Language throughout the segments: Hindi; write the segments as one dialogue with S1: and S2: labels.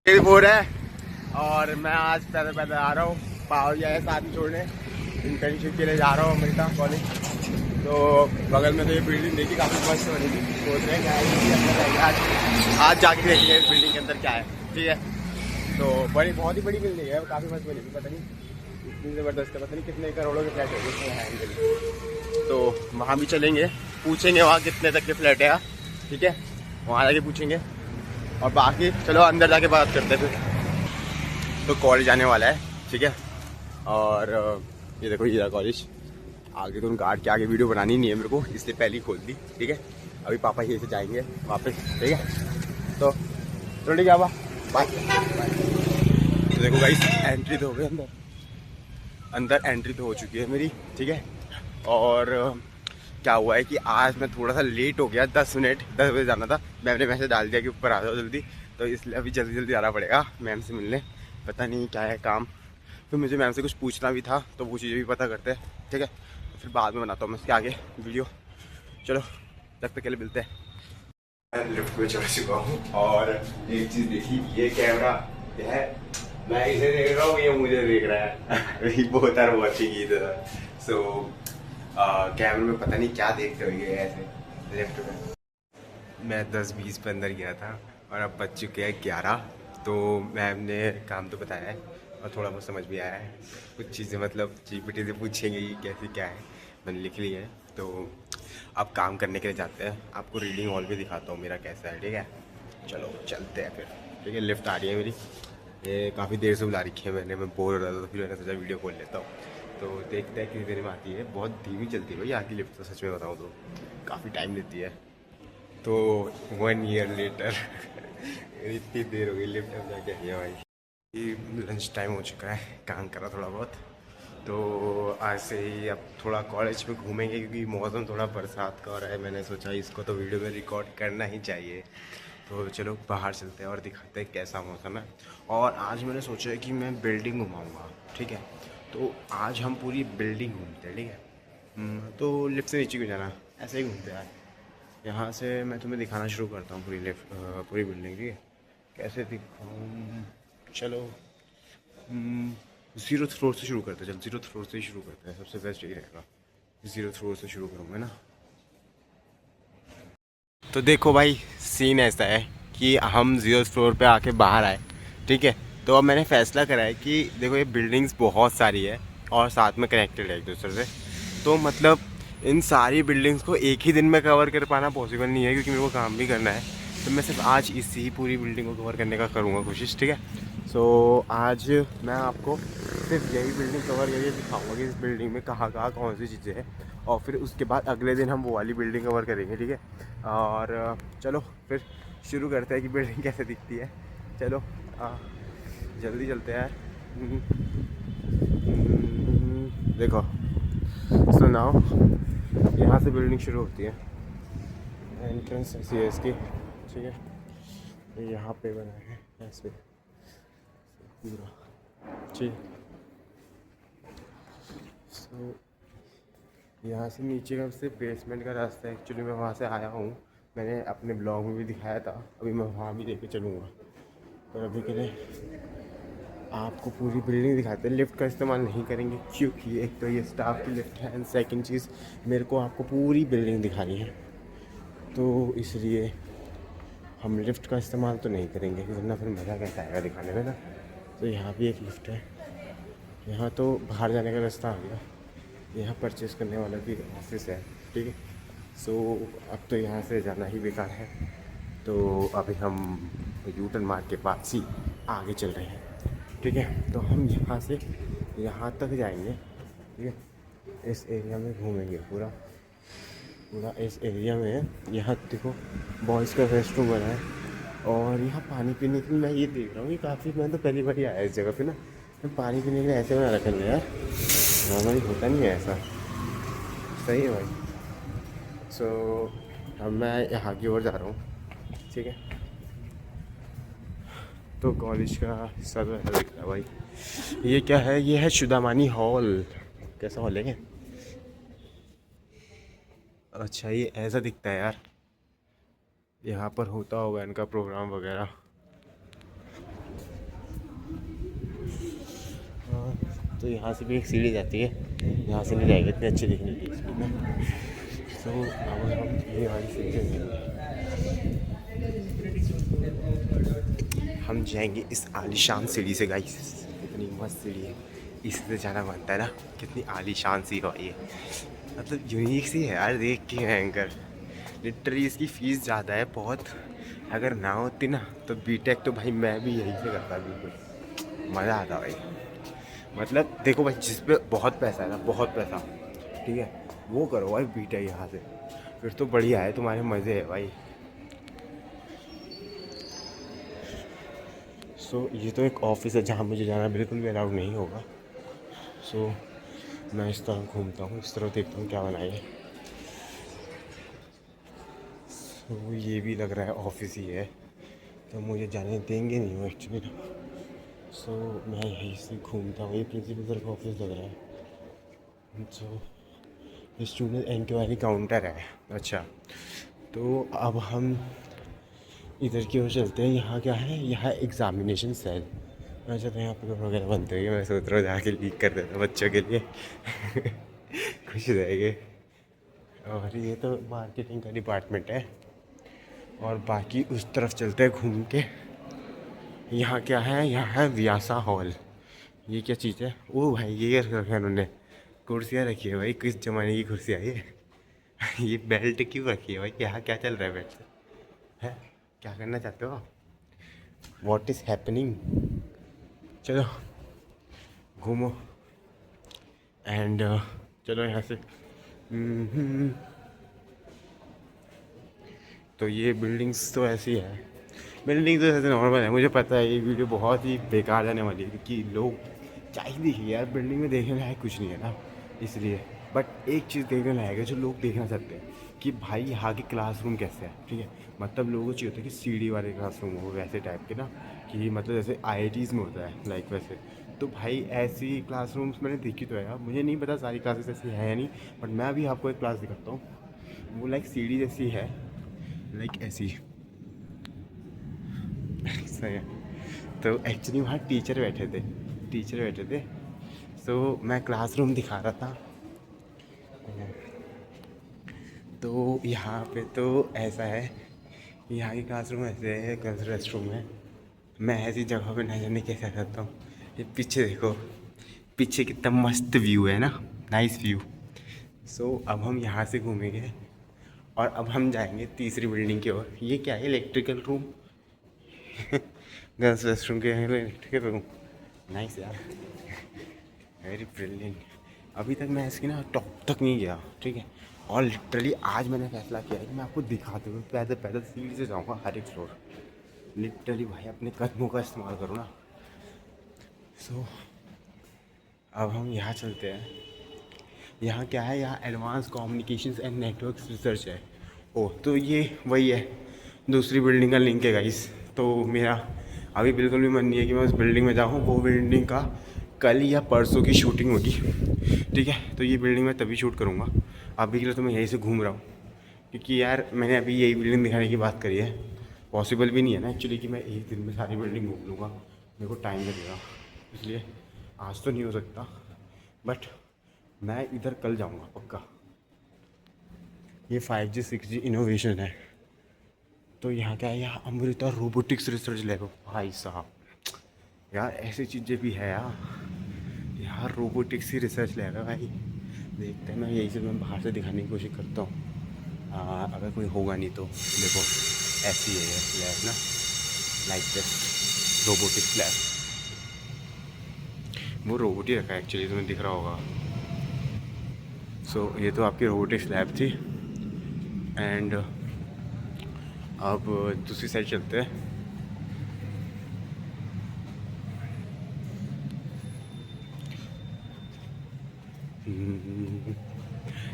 S1: 4 है और मैं आज पैदल पैदल आ रहा हूँ। पावर जाए साथ में छोड़ने, इंटर्नशिप के लिए जा रहा हूँ अमेरिका कॉलेज। तो बगल में तो ये बिल्डिंग देखी काफ़ी मस्त बनी थी। सोच रहे हैं क्या है आज जाके देखेंगे इस बिल्डिंग के अंदर क्या है। ठीक है, तो बहुत ही बड़ी बिल्डिंग है, काफ़ी मस्त बनी थी। पता नहीं इतनी ज़बरदस्त है, पता नहीं कितने करोड़ों के फ्लैट है उसमें। तो वहाँ भी चलेंगे, पूछेंगे वहाँ कितने तक के फ्लैट है। ठीक है, वहाँ जाके पूछेंगे और बाकी चलो अंदर जाके बात करते हैं फिर। तो कॉलेज आने वाला है, ठीक है। और ये देखो हीरा कॉलेज। आगे तो गार्ड के आगे वीडियो बनानी नहीं है मेरे को, इसलिए पहले ही खोल दी। ठीक है, अभी पापा यहीं से जाएंगे वापस। ठीक है, तो चलो ठीक है बाय। तो देखो गाइस, एंट्री तो हो गई अंदर एंट्री तो हो चुकी है मेरी। ठीक है, और क्या हुआ है कि आज मैं थोड़ा सा लेट हो गया, 10 मिनट। 10 बजे जाना था, मैंने मैसेज डाल दिया कि ऊपर आ जाओ जल्दी। तो इसलिए अभी जल्दी जल्दी आना पड़ेगा मैम से मिलने। पता नहीं क्या है काम, तो मुझे मैम से कुछ पूछना भी था, तो वो चीज़ें भी पता करते हैं। ठीक है, फिर बाद में बनाता हूँ मैं उसके आगे वीडियो। चलो तब तक के लिए मिलते हैं। मैं लिफ्ट में चढ़ चुका हूँ और एक चीज़ देखी, ये कैमरा है, मैं इसे देख रहा हूँ, ये मुझे देख रहा है। बहुत आर वॉचिंग इधर। सो कैमरे में पता नहीं क्या देखते होंगे ऐसे लेफ्ट में। मैं 10-20 पे अंदर गया था और अब बज चुके हैं 11। तो मैम ने काम तो बताया है और थोड़ा बहुत समझ भी आया है। कुछ चीज़ें मतलब जीपीटी से पूछेंगे कि कैसी क्या है, मैंने लिख ली है। तो अब काम करने के लिए जाते हैं, आपको रीडिंग हॉल भी दिखाता हूँ मेरा कैसा है। ठीक है, चलो चलते हैं फिर। ठीक है, लिफ्ट आ रही है मेरी, ये काफ़ी देर से बुला रखी है मैंने, मैं बोर हो रहा था तो फिर मैंने सोचा वीडियो खोल लेता हूँ। तो देखते हैं कितनी देर में आती है। बहुत धीमी चलती है भाई यहाँ की लिफ्ट, तो सच में बताऊँ तो काफ़ी टाइम लेती है। तो 1 ईयर लेटर इतनी देर हो गई लिफ्ट में जाके आई है भाई। ये लंच टाइम हो चुका है, काम करा थोड़ा बहुत। तो आज से ही अब थोड़ा कॉलेज में घूमेंगे क्योंकि मौसम थोड़ा बरसात का हो रहा है। मैंने सोचा इसको तो वीडियो में रिकॉर्ड करना ही चाहिए। तो चलो बाहर चलते हैं और दिखाते हैं कैसा मौसम है। और आज मैंने सोचा है कि मैं बिल्डिंग घुमाऊँगा। ठीक है, तो आज हम पूरी बिल्डिंग घूमते हैं। ठीक है, तो लिफ्ट से नीचे क्यों जाना, ऐसे ही घूमते हैं यार। यहाँ से मैं तुम्हें दिखाना शुरू करता हूँ पूरी लिफ्ट, पूरी बिल्डिंग। ठीक है, कैसे दिखाऊँ, चलो 0 फ्लोर से शुरू करते हैं। चल 0 फ्लोर से ही शुरू करते हैं, सबसे बेस्ट यही रहेगा। 0 फ्लोर से शुरू करूँगा ना। तो देखो भाई, सीन ऐसा है कि हम 0 फ्लोर पे आके बाहर आए। ठीक है, तो अब मैंने फैसला करा है कि देखो ये बिल्डिंग्स बहुत सारी है और साथ में कनेक्टेड है एक दूसरे से। तो मतलब इन सारी बिल्डिंग्स को एक ही दिन में कवर कर पाना पॉसिबल नहीं है, क्योंकि मेरे को काम भी करना है। तो मैं सिर्फ आज इसी पूरी बिल्डिंग को कवर करने का करूँगा कोशिश। ठीक है, सो आज मैं आपको सिर्फ यही बिल्डिंग कवर करके दिखाऊंगा कि इस बिल्डिंग में कहाँ कहाँ कौन सी चीज़ें हैं। और फिर उसके बाद अगले दिन हम वो वाली बिल्डिंग कवर करेंगे। ठीक है, और चलो फिर शुरू करते हैं कि बिल्डिंग कैसे दिखती है। चलो जल्दी चलते हैं। देखो, सुनाओ, यहाँ से बिल्डिंग शुरू होती है, एंट्रेंस ऐसी है इसकी। ठीक है, यहाँ पे बना है ऐसे पूरा। ठीक, सो यहाँ से नीचे का से बेसमेंट का रास्ता है। एक्चुअली मैं वहाँ से आया हूँ, मैंने अपने ब्लॉग में भी दिखाया था। अभी मैं वहाँ भी लेके चलूँगा, पर अभी के लिए आपको पूरी बिल्डिंग दिखाते हैं। लिफ्ट का इस्तेमाल नहीं करेंगे क्योंकि एक तो ये स्टाफ की लिफ्ट है एंड सेकंड चीज़ मेरे को आपको पूरी बिल्डिंग दिखानी है, तो इसलिए हम लिफ्ट का इस्तेमाल तो नहीं करेंगे, वरना फिर मज़ा कैसा आएगा दिखाने में ना। तो यहाँ भी एक लिफ्ट है, यहाँ तो बाहर जाने का रास्ता आ गया। यहाँ परचेज़ करने वाला भी ऑफिस है। ठीक है, सो अब तो यहाँ से जाना ही बेकार है। तो अभी हम यू टर्न मार्ग के पास ही आगे चल रहे हैं। ठीक है, तो हम यहाँ से यहाँ तक जाएंगे। ठीक है, इस एरिया में घूमेंगे पूरा पूरा इस एरिया में। यहाँ देखो बॉयज़ का रेस्ट रूम बना है और यहाँ पानी पीने के लिए मैं ये देख रहा हूँ कि काफ़ी, मैं तो पहली बार ही आया इस जगह पे ना। तो पानी पीने के लिए ऐसे बना रखा है यार, नॉर्मली होता नहीं है ऐसा। सही है भाई। सो अब मैं यहाँ की ओर जा रहा हूँ। ठीक है, तो कॉलेज का हिस्सा तो है दिख रहा है भाई। ये क्या है, ये है शुदामानी हॉल। कैसा हॉल है? अच्छा, ये ऐसा दिखता है यार, यहाँ पर होता होगा इनका प्रोग्राम वगैरह। तो यहाँ से भी एक सीढ़ी जाती है, यहाँ से नहीं जाएगी इतनी अच्छी दिखने की इसमें ना। तो अब हम ये वाली सीढ़ी हम जाएंगे इस आलीशान सीढ़ी से गाइस। कितनी मस्त सीढ़ी है, इससे जाना बनता है ना। कितनी आलीशान सी है ये, मतलब यूनिक सी है यार देख के भयंकर। लिटरली इसकी फ़ीस ज़्यादा है बहुत, अगर ना होती ना तो बीटेक तो भाई मैं भी यहीं से करता बिल्कुल, मज़ा आता भाई। मतलब देखो भाई, जिस पे बहुत पैसा है ना, बहुत पैसा, ठीक है, वो करो भाई बीटेक यहाँ से, फिर तो बढ़िया है, तुम्हारे मज़े है भाई। सो ये तो एक ऑफिस है जहाँ मुझे जाना बिल्कुल भी अलाउड नहीं होगा। सो मैं इस तरह घूमता हूँ, इस तरह देखता हूँ क्या बनाए। तो ये भी लग रहा है ऑफिस ही है, तो मुझे जाने देंगे नहीं वो एक्चुअली ना। सो मैं यहीं से घूमता हूँ, ये प्रिंसिपल सर का ऑफिस लग रहा है। सो स्टूडेंट इंक्वायरी काउंटर है। अच्छा, तो अब हम इधर की ओर चलते हैं। यहाँ क्या है, यहाँ एग्ज़ामिनेशन सेल। अच्छा, तो यहाँ पेपर वगैरह बनते हैं, मैं सोच रहा हूँ जाके लीक कर देता बच्चों के लिए खुश रहेंगे। और ये तो मार्केटिंग का डिपार्टमेंट है, और बाकी उस तरफ चलते हैं घूम के। यहाँ क्या है, यहाँ है व्यासा हॉल। ये क्या चीज़ है, ओ भाई ये क्या रखा है उन्होंने, कुर्सियाँ रखी है भाई, किस ज़माने की कुर्सियाँ ये ये बेल्ट क्यों रखी है भाई, यहाँ क्या चल रहा है बेल्ट है, क्या करना चाहते हो, व्हाट इज़ हैपनिंग। चलो घूमो एंड चलो यहाँ से। तो ये बिल्डिंग्स तो ऐसी है, बिल्डिंग तो ऐसे नॉर्मल है। मुझे पता है ये वीडियो बहुत ही बेकार जाने वाली है, क्योंकि लोग क्या ही देखिए यार, बिल्डिंग में देखने लायक कुछ नहीं है ना, इसलिए। बट एक चीज़ देखने लायक है जो लोग देखना चाहते हैं, कि भाई यहाँ के क्लासरूम कैसे है, ठीक है। मतलब लोगों को चाहिए होता है कि सीढ़ी वाले क्लासरूम हो वैसे टाइप के ना, कि मतलब जैसे IITs में होता है लाइक वैसे। तो भाई ऐसी क्लासरूम्स मैंने देखी तो है यार, मुझे नहीं पता सारी क्लासेस ऐसी है या नहीं, बट मैं अभी आपको एक क्लास दिखाता हूँ। वो लाइक सीढ़ी जैसी है, लाइक ऐसी सही है। तो एक्चुअली वहाँ टीचर बैठे थे। सो मैं क्लासरूम दिखा रहा था। तो यहाँ पे तो ऐसा है, यहाँ की क्लासरूम ऐसे है, गर्ल्स रेस्टरूम है। मैं ऐसी जगह पे ना जाने कैसे करता हूँ। ये पीछे देखो, पीछे कितना मस्त व्यू है ना, नाइस व्यू। सो अब हम यहाँ से घूमेंगे, और अब हम जाएंगे तीसरी बिल्डिंग की ओर। ये क्या है, इलेक्ट्रिकल रूम गर्ल्स रेस्टरूम के इलेक्ट्रिकल रूम, नाइस यार, वेरी ब्रिलियंट। अभी तक मैं इसकी ना टॉप तक नहीं गया, ठीक है। और लिटरली आज मैंने फैसला किया है कि मैं आपको दिखाते हुए पैदल पैदल सीढ़ी से जाऊँगा हर एक फ्लोर। लिटरली भाई अपने कदमों का इस्तेमाल करो ना। सो अब हम यहाँ चलते हैं। यहाँ क्या है, यहाँ advance communications and networks research है। ओह, तो ये वही है, दूसरी बिल्डिंग का लिंक है गाइस। तो मेरा अभी बिल्कुल भी मन नहीं है कि मैं उस बिल्डिंग में जाऊँ। वो बिल्डिंग का कल या परसों की शूटिंग होगी, ठीक है। तो ये बिल्डिंग मैं तभी शूट करूँगा, अभी के लिए तो मैं यहीं से घूम रहा हूँ, क्योंकि यार मैंने अभी यही बिल्डिंग दिखाने की बात करी है। पॉसिबल भी नहीं है ना एक्चुअली कि मैं एक दिन में सारी बिल्डिंग घूम लूँगा, मेरे को टाइम लगेगा, इसलिए आज तो नहीं हो सकता। बट मैं इधर कल जाऊँगा पक्का। ये 5G 6G इनोवेशन है। तो यहाँ क्या है, यहाँ अमृता रोबोटिक्स रिसर्च लैब। भाई साहब यार ऐसी चीज़ें भी है यार रोबोटिक्स ही रिसर्च लैब है भाई। देखते हैं, मैं यही से मैं बाहर से दिखाने की कोशिश करता हूँ। अगर कोई होगा नहीं तो देखो, ऐसी है लैब ना, लाइक दिस रोबोटिक्स लैब। वो रोबोट ही रखा है एक्चुअली, तुम्हें दिख रहा होगा। सो ये तो आपकी रोबोटिक्स लैब थी, एंड अब दूसरी साइड चलते हैं।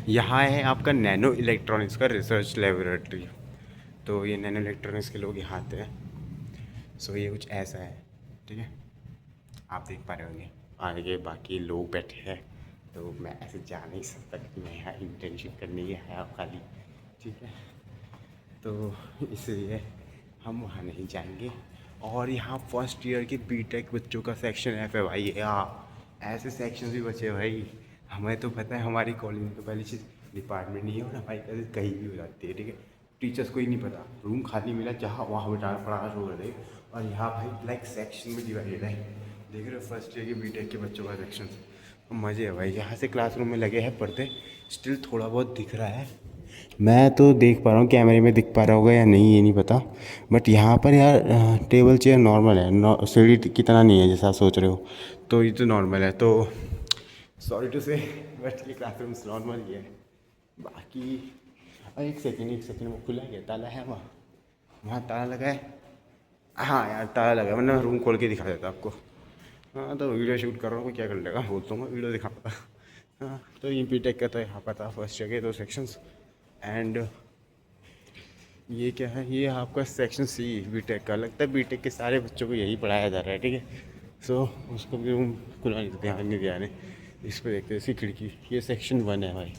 S1: यहाँ है आपका नैनो इलेक्ट्रॉनिक्स का रिसर्च लेबोरेटरी। तो ये नैनो इलेक्ट्रॉनिक्स के लोग यहाँ आते हैं। सो ये कुछ ऐसा है, ठीक है, आप देख पा रहे होंगे। आगे बाकी लोग बैठे हैं, तो मैं ऐसे जा नहीं सकता कि मैं यहाँ इंटर्नशिप करने ही आया खाली, ठीक है। तो इसलिए हम वहाँ नहीं जाएंगे। और यहाँ फर्स्ट ईयर के बीटेक बच्चों का सेक्शन है भाई। ऐसे सेक्शन भी बचे हैं भाई। हमें तो पता है हमारी कॉलेज में तो पहली चीज़ डिपार्टमेंट नहीं है और हमारी कॉलेज कहीं भी हो जाती है, ठीक है। टीचर्स को ही नहीं पता, रूम खाली मिला जहाँ वहाँ बिठाना पढ़ाना शुरू कर दे। और यहाँ भाई लाइक सेक्शन में डिवाइडेड है, देख रहे हो फर्स्ट ईयर के बीटेक के बच्चों का सेक्शन। मज़े है भाई, यहाँ से क्लासरूम में लगे हैं पढ़ते, स्टिल थोड़ा बहुत दिख रहा है। मैं तो देख पा रहा हूँ, कैमरे में दिख पा रहा होगा या नहीं ये नहीं पता, बट यहाँ पर यार टेबल चेयर नॉर्मल है, सीढ़ी की तरह नहीं है जैसा आप सोच रहे हो, तो ये तो नॉर्मल है। तो सॉरी टू से बट ये क्लासरूम नॉर्मल ही है। बाकी एक सेकेंड वो खुला है क्या, ताला है वहाँ, वहाँ ताला लगा है। हाँ यार ताला लगा है, वरना रूम खोल के दिखा देता आपको। हाँ तो वीडियो शूट कर रहा हूँ, क्या कर लेगा, बोल दूँगा वीडियो दिखा पाता। हाँ तो ये बीटेक का तो यहाँ पर था फर्स्ट जगह 2 सेक्शंस। एंड ये क्या है, ये आपका सेक्शन सी बीटेक का। लगता है बीटेक के सारे बच्चों को यही पढ़ाया जा रहा है, ठीक है। सो उसको भी रूम खुला नहीं, ध्यान नहीं दिया ने। इस पर देखते इसकी खिड़की, ये सेक्शन 1 है भाई,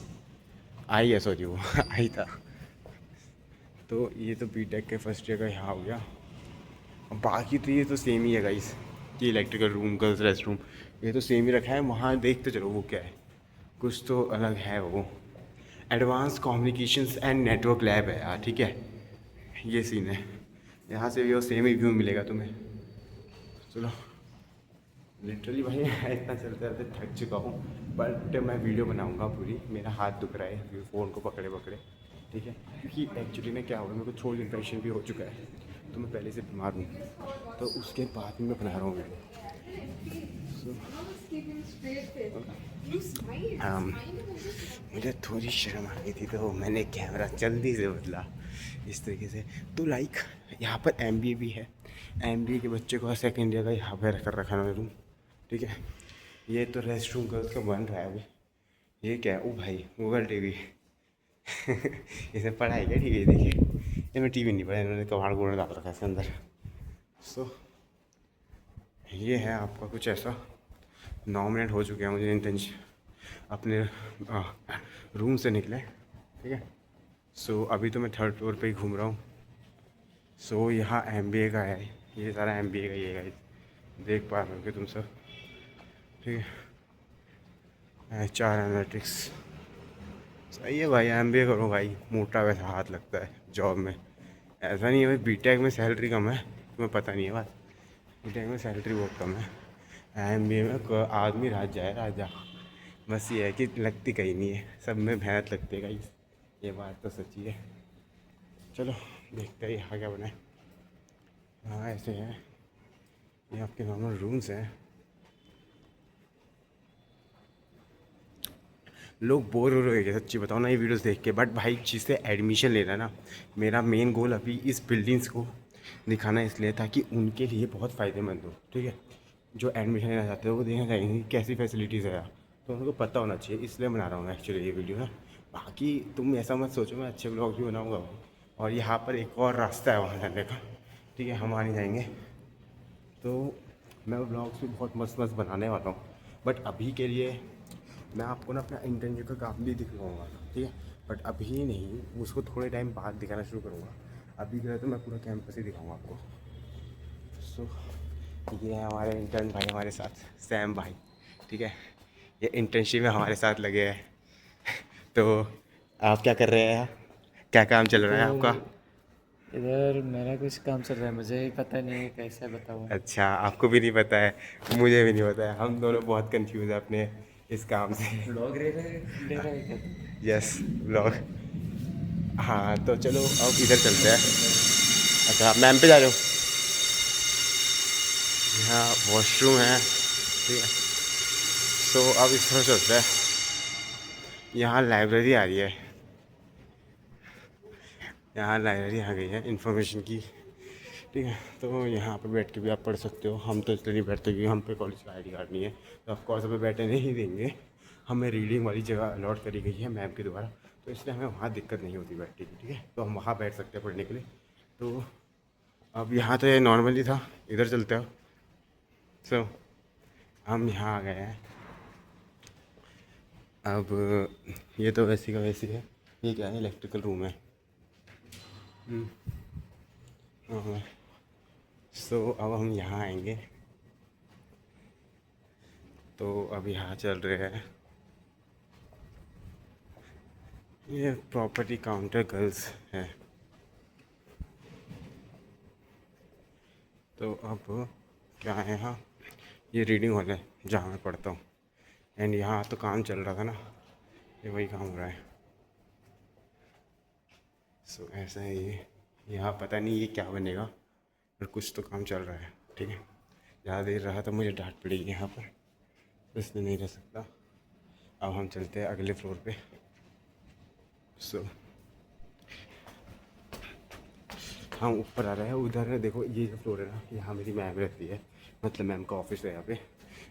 S1: आई है सॉरी वो आई था। तो ये तो बीटेक के फर्स्ट ईयर का यहाँ हो गया। बाकी तो ये तो सेम ही है गाइस, ये electrical room, girls rest room, ये तो सेम ही रखा है। वहाँ देखते चलो वो क्या है, कुछ तो अलग है वो। Advance communications and network lab है यार, ठीक है। ये सीन है, यहाँ से भी वो सेम ही व्यू मिलेगा तुम्हें। चलो लिटरली भाई इतना चलते चलते थक चुका हूँ, बट मैं वीडियो बनाऊँगा पूरी। मेरा हाथ दुख रहा है फ़ोन को पकड़े पकड़े, ठीक है। क्योंकि एक्चुअली में क्या होगा, मेरे को थ्रोट इन्फेक्शन भी हो चुका है, तो मैं पहले से बीमार हूँ, तो उसके बाद में मैं बना रहा हूँ वीडियो। मुझे थोड़ी शर्म आ गई थी तो मैंने कैमरा जल्दी से बदला इस तरीके से। तो लाइक यहाँ पर एमबीए भी है, एमबीए के बच्चे को सेकेंड ईयर का यहाँ पर कर रखा है रूम, ठीक है। ये तो रेस्ट रूम गर्ल्स का बन रहा है अभी। ये क्या है, ओ भाई गूगल टीवी इसे पढ़ाई क्या, ठीक है देखिए, ये मैं टीवी नहीं पढ़ा, इन्होंने कबाड़ कूड़ डाल रखा है इसके अंदर। सो ये है आपका कुछ ऐसा। 9 मिनट हो चुके हैं मुझे इंटर्नशिप अपने रूम से निकले, ठीक है। सो अभी तो मैं 3rd फ्लोर पे ही घूम रहा हूँ। सो यहाँ एमबीए का है, ये सारा एमबीए का ही है गाइस, देख पा रहे हो कि तुम सब, ठीक है। HR एनालिटिक्स सही है भाई, एमबीए करो भाई, मोटा वैसा हाथ लगता है जॉब में। ऐसा नहीं है भाई बीटेक में सैलरी कम है, तुम्हें पता नहीं है बात, बीटेक में सैलरी बहुत कम है। एमबीए में आदमी राजा है राजा, बस ये है कि लगती कहीं नहीं है, सब में मेहनत लगती है गाइस, ये बात तो सच्ची है। चलो देखते हैं यहाँ क्या बना है। हाँ ऐसे है, ये आपके नॉर्मल रूम्स हैं। लोग बोर हो रहे हैं सच्ची बताओ ना ये वीडियोस देख के, बट भाई जिससे एडमिशन लेना है ना, मेरा मेन गोल अभी इस बिल्डिंग्स को दिखाना इसलिए ताकि उनके लिए बहुत फ़ायदेमंद हो, ठीक है। जो एडमिशन लेना चाहते हो वो देखना चाहेंगे कि कैसी फैसिलिटीज़ है, तो उनको पता होना चाहिए, इसलिए बना रहा हूँ मैं एक्चुअली ये वीडियो ना। बाकी तुम ऐसा मत सोचो मैं अच्छे ब्लॉग भी बनाऊँगा। और यहाँ पर एक और रास्ता है वहाँ जाने का, ठीक है, हम वहाँ नहीं जाएंगे। तो मैं ब्लॉग्स भी बहुत मस्त मस्त बनाने वाला हूँ, बट अभी के लिए मैं आपको ना अपना इंटर्नशिप का काम भी दिखाऊंगा, ठीक है। बट अभी नहीं, उसको थोड़े टाइम बाद दिखाना शुरू करूँगा। अभी जो है तो मैं पूरा कैंपस ही दिखाऊंगा आपको। सो ये है हमारे इंटर्न भाई हमारे साथ, सैम भाई, ठीक है। ये इंटर्नशिप में हमारे साथ लगे हैं तो आप क्या कर रहे हैं, क्या काम चल रहा है आपका?
S2: इधर मेरा कुछ काम चल रहा है, मुझे ही पता नहीं है कैसे बताऊँ।
S1: अच्छा आपको भी नहीं पता है, मुझे भी नहीं पता है, हम दोनों बहुत कंफ्यूज हैं अपने इस काम से।
S2: ब्लॉग ले रहा है क्या तू?
S1: Yes blog. हाँ तो चलो अब इधर चलते हैं। अच्छा आप मैम पे जा रहे हो? यहाँ वॉशरूम है, ठीक है। सो अब इस तरह चलते हैं, यहाँ लाइब्रेरी आ रही है, यहाँ लाइब्रेरी आ गई है इन्फॉर्मेशन की, ठीक है। तो यहाँ पर बैठ के भी आप पढ़ सकते हो। हम तो इसलिए नहीं बैठते क्योंकि हम पे कॉलेज का ID कार्ड नहीं है, तो ऑफकोर्स हमें बैठने नहीं देंगे। हमें रीडिंग वाली जगह अलॉट करी गई है मैम के द्वारा, तो इसलिए हमें वहाँ दिक्कत नहीं होती बैठने की, ठीक है। तो हम वहाँ बैठ सकते हैं पढ़ने के लिए। तो अब यहाँ तो ये नॉर्मली था, इधर चलते हो। सो हम यहाँ आ गए हैं। अब ये तो वैसी का वैसी है, ये क्या है, इलेक्ट्रिकल रूम है। सो अब हम यहाँ आएंगे। तो अब यहाँ चल रहे हैं ये प्रॉपर्टी काउंटर गर्ल्स है। तो अब क्या है, यहाँ ये रीडिंग हॉल है जहाँ मैं पढ़ता हूँ। एंड यहाँ तो काम चल रहा था ना, ये वही काम हो रहा है। सो ऐसा है ये, यहाँ पता नहीं ये क्या बनेगा, पर कुछ तो काम चल रहा है। ठीक है, ज़्यादा देर रहा तो मुझे डांट पड़ेगी यहाँ पर, इसलिए नहीं रह सकता। अब हम चलते हैं अगले फ्लोर पे। सो हम ऊपर आ रहे हैं। उधर है देखो, ये जो फ्लोर है ना, यहाँ मेरी मैम रहती है, मतलब मैम का ऑफिस है यहाँ पे।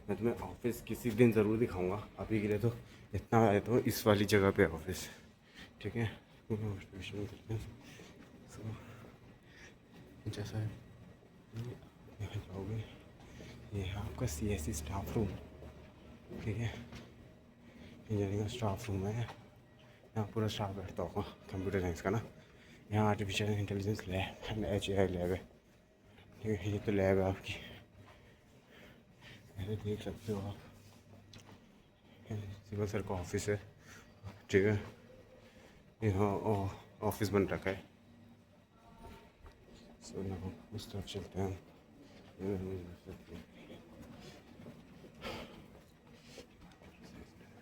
S1: मैं तुम्हें ऑफिस किसी दिन ज़रूर दिखाऊंगा, अभी के लिए तो इतना बता देता हूँ, इस वाली जगह पे ऑफिस। ठीक है, सो जैसा यहाँ जाओगे, ये है आपका CSE स्टाफ रूम। ठीक है, इंजीनियरिंग का स्टाफ रूम है, यहाँ पूरा स्टाफ बैठता होगा कंप्यूटर साइंस का ना। यहाँ artificial intelligence lab and HAI lab है। ठीक है, ये तो लैब है आपकी, ऐसे देख सकते हो आप। सिविल सर का ऑफिस है। ठीक है, यहाँ ऑफिस बन रखा है। सो ना उस तरफ चलते हैं हम।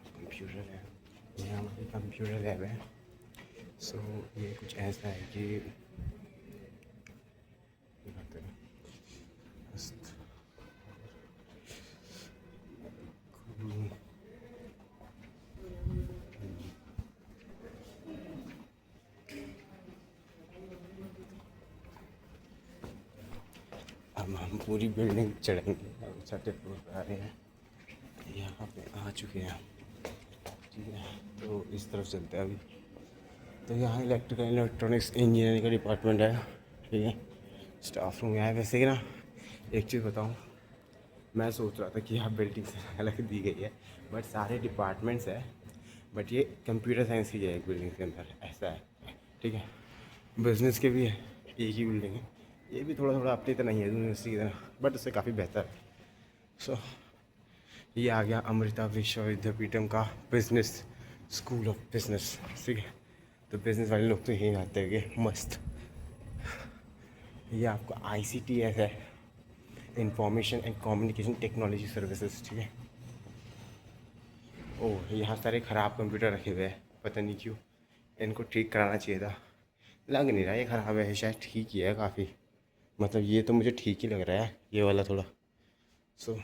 S1: कंप्यूटर लैब, यहाँ हमारी कंप्यूटर लैब है। सो ये कुछ ऐसा है कि अब हम पूरी बिल्डिंग चढ़ेंगे। अब छठे फ्लोर पर आ रहे हैं, यहाँ पे आ चुके हैं। ठीक है, तो इस तरफ चलते हैं अभी। तो यहाँ इलेक्ट्रिकल इलेक्ट्रॉनिक्स इंजीनियरिंग का डिपार्टमेंट है। ठीक है, स्टाफ रूम यहाँ है। वैसे ही ना एक चीज़ बताऊँ, मैं सोच रहा था कि यहाँ बिल्डिंग से अलग दी गई है, बट सारे डिपार्टमेंट्स है, बट ये कंप्यूटर साइंस की है एक बिल्डिंग के अंदर, ऐसा है। ठीक है, बिजनेस के भी है, एक ही बिल्डिंग है। ये भी थोड़ा थोड़ा अपनी तरह ही है यूनिवर्सिटी की तरह, बट उससे काफ़ी बेहतर है। सो ये आ गया अमृता विश्व विद्यापीठम का बिजनेस स्कूल ऑफ बिजनेस। ठीक है, तो बिजनेस वाले लोग तो यहीं आते हैं मस्त। ये आपका ICTS है, information and communication technology services. ठीक है, ओह यहाँ सारे ख़राब कंप्यूटर रखे हुए हैं, पता नहीं क्यों। इनको ठीक कराना चाहिए था, लग नहीं रहा ये ख़राब है, शायद ठीक ही है काफ़ी। मतलब ये तो मुझे ठीक ही लग रहा है, ये वाला थोड़ा। सो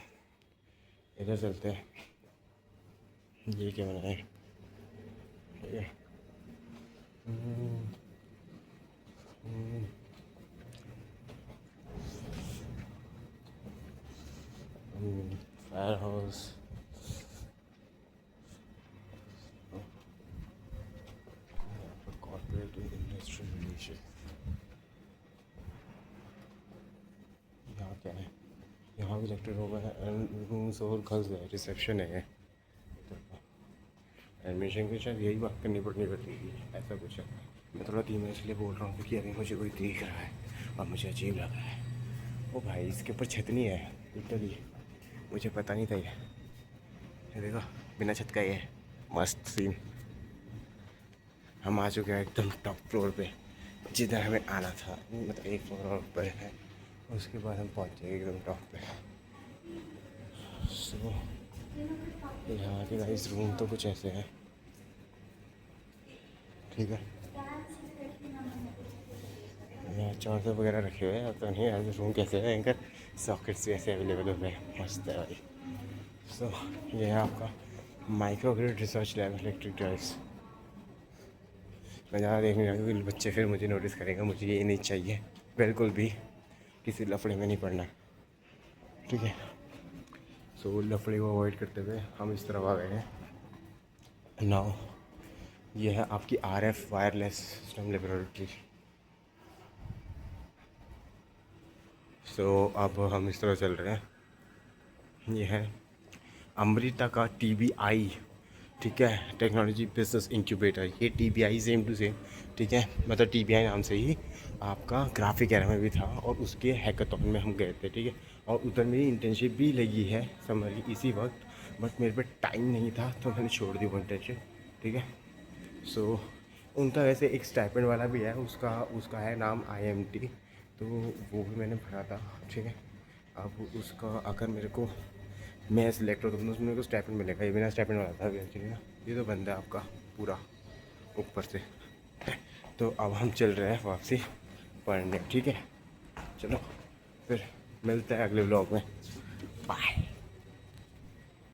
S1: इधर चलते हैं। ये क्या बना है, ये fire house. Corporate industrial relation. यहाँ क्या है, यहाँ भी इलेक्ट्रिक होगा, रूम्स और गर्ल्स है, रिसेप्शन है। एडमिशन की शायद यही बात करनी पड़ेगी, ऐसा कुछ है। मैं थोड़ा धीमे इसलिए बोल रहा हूँ क्योंकि अभी मुझे कोई देख रहा है और मुझे अजीब लगा है। ओ भाई, इसके ऊपर छत नहीं है लिटरली, मुझे पता नहीं था ये देखो, बिना छत का ये है, मस्त सीन। हम आ चुके हैं एकदम टॉप फ्लोर पे, जिधर हमें आना था। मतलब एक फ्लोर और ऊपर है, उसके बाद हम पहुँच जाएंगे एकदम टॉप पे। सो यहाँ के गाइस रूम तो कुछ ऐसे हैं। ठीक है, यहाँ चार्जर वगैरह रखे हुए हैं, तो नहीं यार रूम कैसे है, इनका सॉकेट्स भी ऐसे अवेलेबल हुए हैं, मस्त है भाई। सो ये है आपका microgrid research lab electric drives. मैं ज़्यादा देख नहीं रहा क्योंकि बच्चे फिर मुझे नोटिस करेंगे, मुझे ये नहीं चाहिए बिल्कुल भी, किसी लफड़े में नहीं पड़ना। ठीक है, सो लफड़े को अवॉइड करते हुए हम इस तरफ आ गए हैं। नाउ ये है आपकी RF वायरलेस सिस्टम लेबोरेटरी। सो अब हम इस तरह चल रहे हैं। ये है अमृता का TBI, ठीक है, टेक्नोलॉजी बिजनेस इंक्यूबेटर। ये TBI सेम टू सेम, ठीक है, मतलब TBI नाम से ही आपका ग्राफिक एरा में भी था, और उसके हैकाथॉन में हम गए थे। ठीक है, और उधर मेरी इंटर्नशिप भी लगी है समर की इसी वक्त, बट मेरे पे टाइम नहीं था तो मैंने छोड़ दी वो इंटर्नशिप, ठीक है। सो उनका वैसे एक स्टाइपेंड वाला भी है, उसका है नाम IMT, तो वो भी मैंने भरा था, ठीक है। अब उसका अगर मेरे को मैं सिलेक्ट होता हूँ तो मेरे को स्टाइपेंड मिलेगा, ये बिना स्टाइपेंड वाला था एक्चुअली ना। ये तो बंदा है आपका पूरा ऊपर से। तो अब हम चल रहे हैं वापसी पढ़ने, ठीक है। चलो फिर मिलते हैं अगले व्लॉग में, बाय।